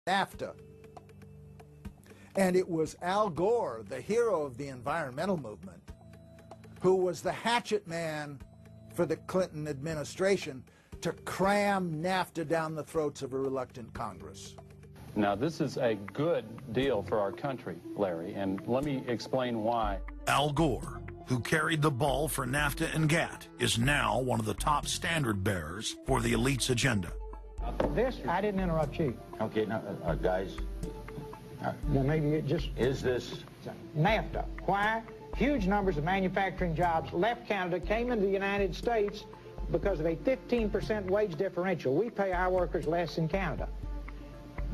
NAFTA. And it was Al Gore, the hero of the environmental movement, who was the hatchet man for the Clinton administration to cram NAFTA down the throats of a reluctant Congress. Now, this is a good deal for our country, Larry, and let me explain why. Al Gore, who carried the ball for NAFTA and GATT, is now one of the top standard bearers for the elite's agenda. I didn't interrupt you. Okay, now, guys. Then maybe it just... Is this... NAFTA. Why? Huge numbers of manufacturing jobs left Canada, came into the United States because of a 15% wage differential. We pay our workers less in Canada.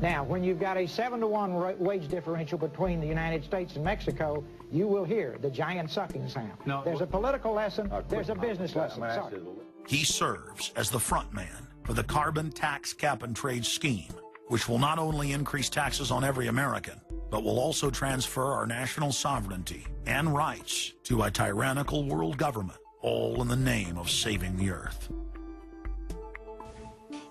Now, when you've got a 7-to-1 wage differential between the United States and Mexico, you will hear the giant sucking sound. No, there's a political lesson, there's a business lesson. Sorry. He serves as the front man for the carbon tax cap and trade scheme, which will not only increase taxes on every American, but will also transfer our national sovereignty and rights to a tyrannical world government, all in the name of saving the earth.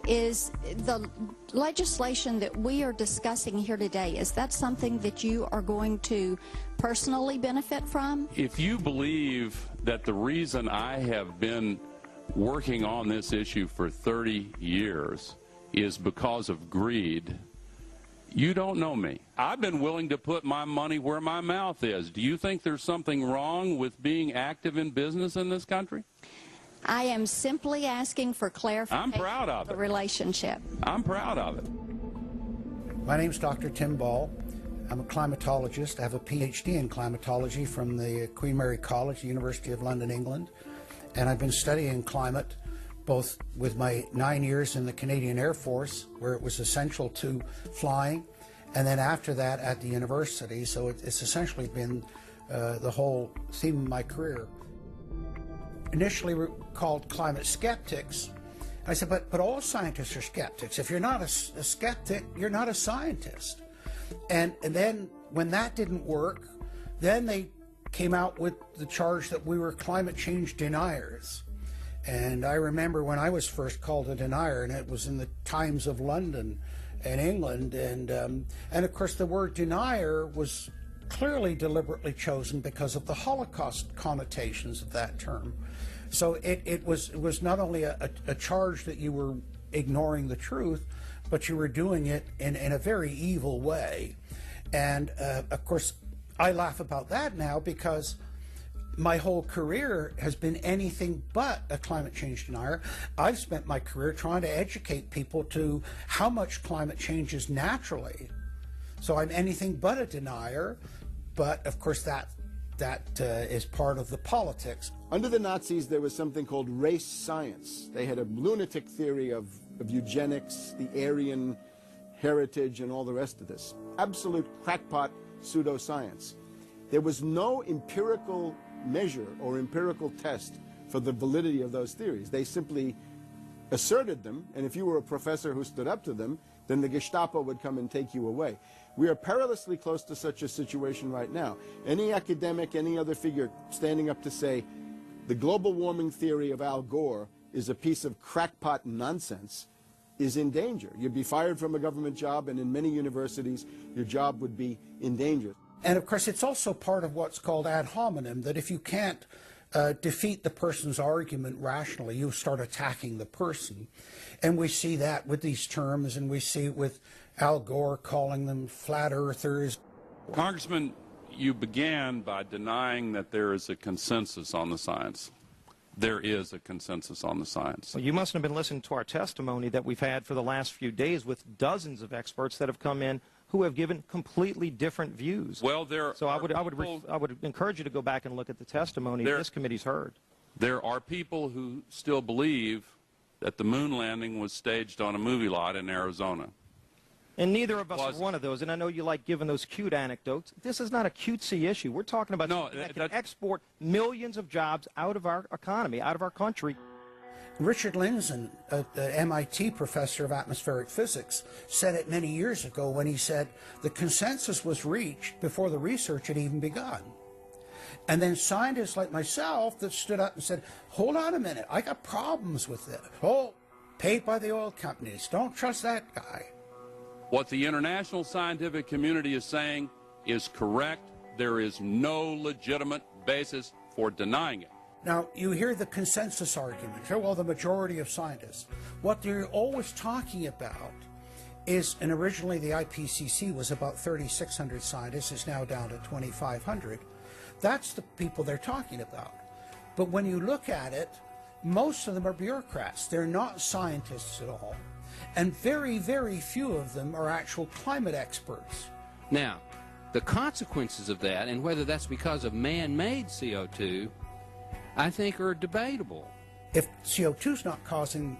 Is the legislation that we are discussing here today, is that something that you are going to personally benefit from? If you believe that the reason I have been working on this issue for 30 years is because of greed, you don't know me. I've been willing to put my money where my mouth is. Do you think there's something wrong with being active in business in this country? I am simply asking for clarification. I'm proud of the it. relationship. I'm proud of it. My name's Dr. Tim Ball. I'm a climatologist. I have a PhD in climatology from the Queen Mary College, the University of London, England. And I've been studying climate both with my 9 years in the Canadian Air Force, where it was essential to flying, and then after that at the university. So it's essentially been the whole theme of my career. Initially called climate skeptics. I said, but all scientists are skeptics. If you're not a skeptic, you're not a scientist. And then when that didn't work, then they came out with the charge that we were climate change deniers. And I remember when I was first called a denier, and it was in the Times of London and England, and of course the word denier was clearly deliberately chosen because of the Holocaust connotations of that term. So it was not only a charge that you were ignoring the truth, but you were doing it in a very evil way. And of course, I laugh about that now because my whole career has been anything but a climate change denier. I've spent my career trying to educate people to how much climate changes naturally. So I'm anything but a denier, but of course that is part of the politics. Under the Nazis, there was something called race science. They had a lunatic theory of eugenics, the Aryan heritage, and all the rest of this. Absolute crackpot pseudoscience. There was no empirical measure or empirical test for the validity of those theories. They simply asserted them, and if you were a professor who stood up to them, then the Gestapo would come and take you away. We are perilously close to such a situation right now. Any academic, any other figure standing up to say the global warming theory of Al Gore is a piece of crackpot nonsense is in danger. You'd be fired from a government job, and in many universities, your job would be in danger. And of course, it's also part of what's called ad hominem, that if you can't defeat the person's argument rationally, you start attacking the person. And we see that with these terms, and we see it with Al Gore calling them flat earthers. Congressman, you began by denying that there is a consensus on the science. There is a consensus on the science. Well, you mustn't have been listening to our testimony that we've had for the last few days with dozens of experts that have come in who have given completely different views. Well, I would encourage you to go back and look at the testimony this committee's heard. There are people who still believe that the moon landing was staged on a movie lot in Arizona. And neither of us are one of those, and I know you like giving those cute anecdotes. This is not a cutesy issue. We're talking about something that can export millions of jobs out of our economy, out of our country. Richard Lindzen, the MIT professor of atmospheric physics, said it many years ago when he said the consensus was reached before the research had even begun. And then scientists like myself that stood up and said, hold on a minute, I got problems with this. Oh, paid by the oil companies, don't trust that guy. What the international scientific community is saying is correct. There is no legitimate basis for denying it. Now, you hear the consensus argument. Well, the majority of scientists. What they're always talking about is, and originally the IPCC was about 3,600 scientists, is now down to 2,500. That's the people they're talking about. But when you look at it, most of them are bureaucrats. They're not scientists at all. And very, very few of them are actual climate experts. Now, the consequences of that, and whether that's because of man-made CO2, I think are debatable. If CO2 is not causing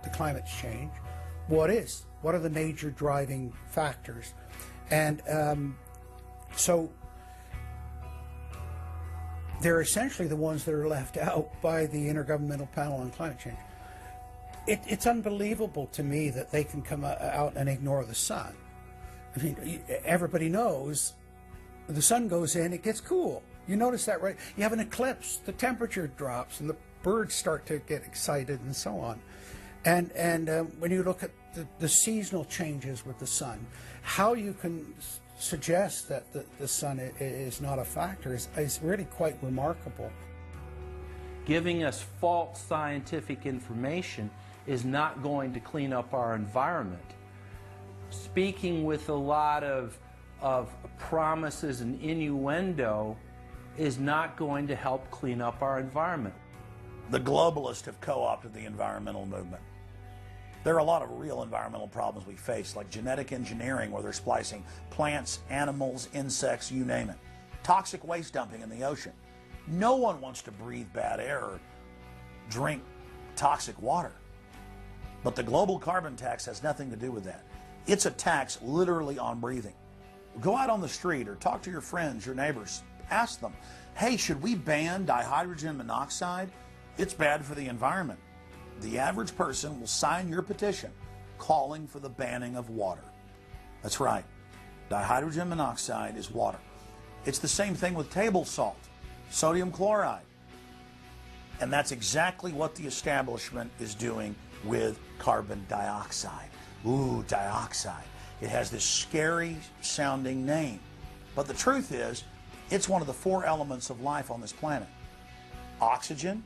the climate change, what is? What are the major driving factors? And so they're essentially the ones that are left out by the Intergovernmental Panel on Climate Change. It's unbelievable to me that they can come out and ignore the sun. I mean, everybody knows the sun goes in, it gets cool. You notice that, right? You have an eclipse, the temperature drops, and the birds start to get excited and so on. And when you look at the seasonal changes with the sun, how you can suggest that the sun is not a factor is really quite remarkable. Giving us false scientific information is not going to clean up our environment. Speaking with a lot of promises and innuendo is not going to help clean up our environment. The globalists have co-opted the environmental movement. There are a lot of real environmental problems we face, like genetic engineering, where they're splicing plants, animals, insects, you name it. Toxic waste dumping in the ocean. No one wants to breathe bad air or drink toxic water. But the global carbon tax has nothing to do with that. It's a tax literally on breathing. Go out on the street or talk to your friends, your neighbors. Ask them, hey, should we ban dihydrogen monoxide? It's bad for the environment. The average person will sign your petition calling for the banning of water. That's right. Dihydrogen monoxide is water. It's the same thing with table salt, sodium chloride. And that's exactly what the establishment is doing with carbon dioxide. Ooh, dioxide. It has this scary sounding name. But the truth is, it's one of the 4 elements of life on this planet. Oxygen,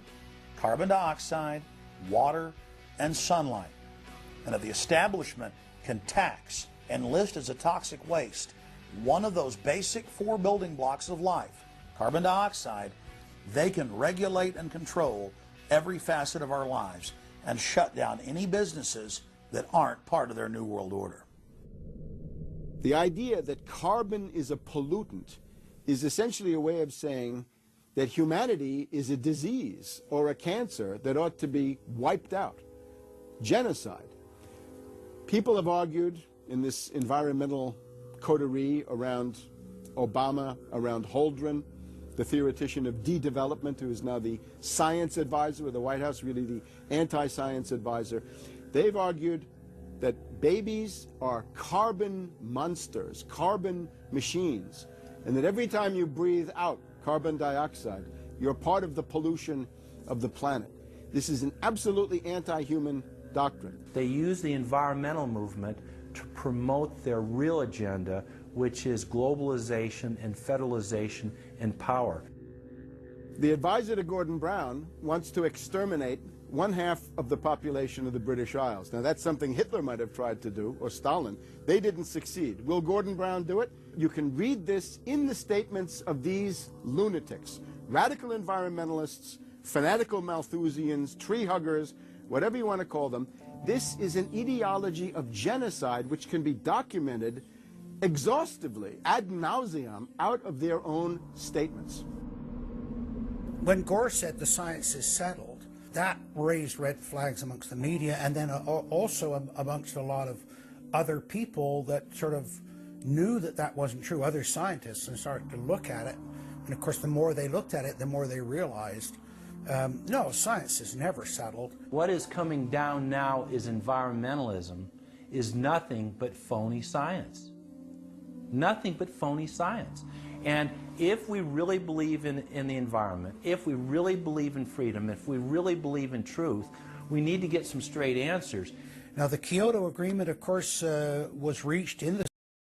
carbon dioxide, water, and sunlight. And if the establishment can tax and list as a toxic waste one of those basic 4 building blocks of life, carbon dioxide, they can regulate and control every facet of our lives and shut down any businesses that aren't part of their New World Order. The idea that carbon is a pollutant is essentially a way of saying that humanity is a disease or a cancer that ought to be wiped out. Genocide. People have argued in this environmental coterie around Obama, around Holdren, the theoretician of de-development, who is now the science advisor of the White House, really the anti-science advisor. They've argued that babies are carbon monsters, carbon machines, and that every time you breathe out carbon dioxide, you're part of the pollution of the planet. This is an absolutely anti-human doctrine. They use the environmental movement to promote their real agenda, which is globalization and federalization and power. The advisor to Gordon Brown wants to exterminate 1/2 of the population of the British Isles. Now, that's something Hitler might have tried to do, or Stalin. They didn't succeed. Will Gordon Brown do it? You can read this in the statements of these lunatics, radical environmentalists, fanatical Malthusians, tree huggers, whatever you want to call them. This is an ideology of genocide which can be documented exhaustively, ad nauseum, out of their own statements. When Gore said the science is settled, that raised red flags amongst the media, and then also amongst a lot of other people that sort of knew that that wasn't true, other scientists, and started to look at it. And of course, the more they looked at it, the more they realized, no, science is never settled. What is coming down now is environmentalism, is nothing but phony science. Nothing but phony science. And if we really believe in the environment, if we really believe in freedom, if we really believe in truth, we need to get some straight answers. Now, the Kyoto Agreement, of course, was reached in the